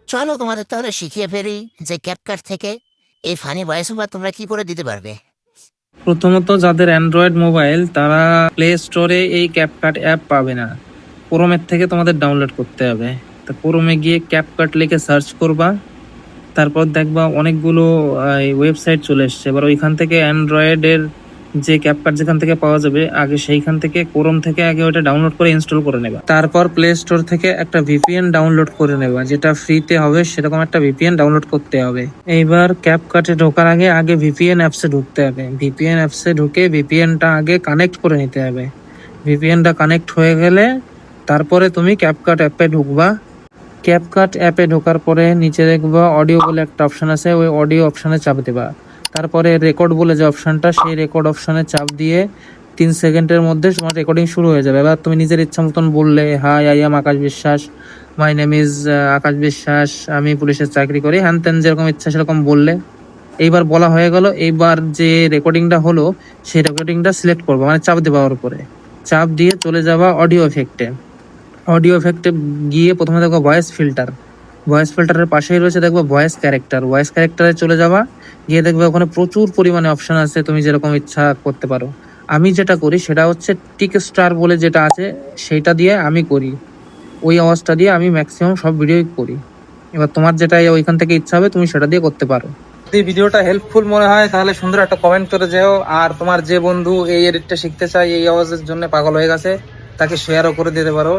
চলো তোমাদের তাহলে শিখিয়ে ফেলি যে ক্যাপকাট থেকে এই ফানি ভয়েস ওভার তোমরা কি করে দিতে পারবে। প্রথমত যাদের অ্যান্ড্রয়েড মোবাইল তারা প্লে স্টোরে এই ক্যাপকাট অ্যাপ পাবে না, ক্রোমের থেকে তোমাদের ডাউনলোড করতে হবে। তো ক্রোমে গিয়ে ক্যাপকাট লিখে সার্চ করবা, তারপর দেখবা অনেকগুলো ওয়েবসাইট চলে এসছে। এবার ওইখান থেকে অ্যান্ড্রয়েডের যে ক্যাপকাট যেখান থেকে পাওয়া যাবে আগে সেইখান থেকে ক্রোম থেকে আগে ওটা ডাউনলোড করে ইনস্টল করে নেবা। তারপর প্লে স্টোর থেকে একটা ভিপিএন ডাউনলোড করে নেবা, যেটা ফ্রিতে হবে সেরকম একটা ভিপিএন ডাউনলোড করতে হবে। এইবার ক্যাপকাটে ঢোকার আগে আগে ভিপিএন অ্যাপসে ঢুকতে হবে। ভিপিএন অ্যাপসে ঢুকে ভিপিএনটা আগে কানেক্ট করে নিতে হবে। ভিপিএনটা কানেক্ট হয়ে গেলে তারপরে তুমি ক্যাপকাট অ্যাপে ঢুকবা। ক্যাপকাট অ্যাপে ঢোকার পরে নিচে দেখবা অডিও বলে একটা অপশন আছে, ওই অডিও অপশনে চাপ দেবা। তারপরে রেকর্ড বলে যে অপশনটা, সেই রেকর্ড অপশনে চাপ দিয়ে 3 সেকেন্ডের মধ্যে তোমার রেকর্ডিং শুরু হয়ে যাবে। এবার তুমি নিজের ইচ্ছা মতন বললে, হাই আই এম আকাশ বিশ্বাস, মাই নেম ইজ আকাশ বিশ্বাস, আমি পুলিশের চাকরি করি, হ্যান ত্যান যেরকম ইচ্ছা সেরকম বললে। এইবার বলা হয়ে গেল। এইবার যে রেকর্ডিংটা হলো সেই রেকর্ডিংটা সিলেক্ট করবো, মানে চাপ দেবা ওর উপরে। চাপ দিয়ে চলে যাবা অডিও এফেক্টে। অডিও এফেক্টে গিয়ে প্রথমে দেখবো ভয়েস ফিল্টার। ভয়েস ফিল্টারের পাশেই রয়েছে দেখবো ভয়েস ক্যারেক্টার। ভয়েস ক্যারেক্টারে চলে যাবা, গিয়ে দেখবে ওখানে প্রচুর পরিমাণে অপশন আছে, তুমি যেরকম ইচ্ছা করতে পারো। আমি যেটা করি সেটা হচ্ছে টিক স্টার বলে যেটা আছে সেইটা দিয়ে আমি করি। ওই আওয়াজটা দিয়ে আমি ম্যাক্সিমাম সব ভিডিওই করি। এবার তোমার যেটা ওইখান থেকে ইচ্ছা হবে তুমি সেটা দিয়ে করতে পারো। যদি ভিডিওটা হেল্পফুল মনে হয় তাহলে সুন্দর একটা কমেন্ট করে যেও। আর তোমার যে বন্ধু এই এডিটটা শিখতে চায়, এই আওয়াজের জন্য পাগল হয়ে গেছে, তাকে শেয়ারও করে দিতে পারো।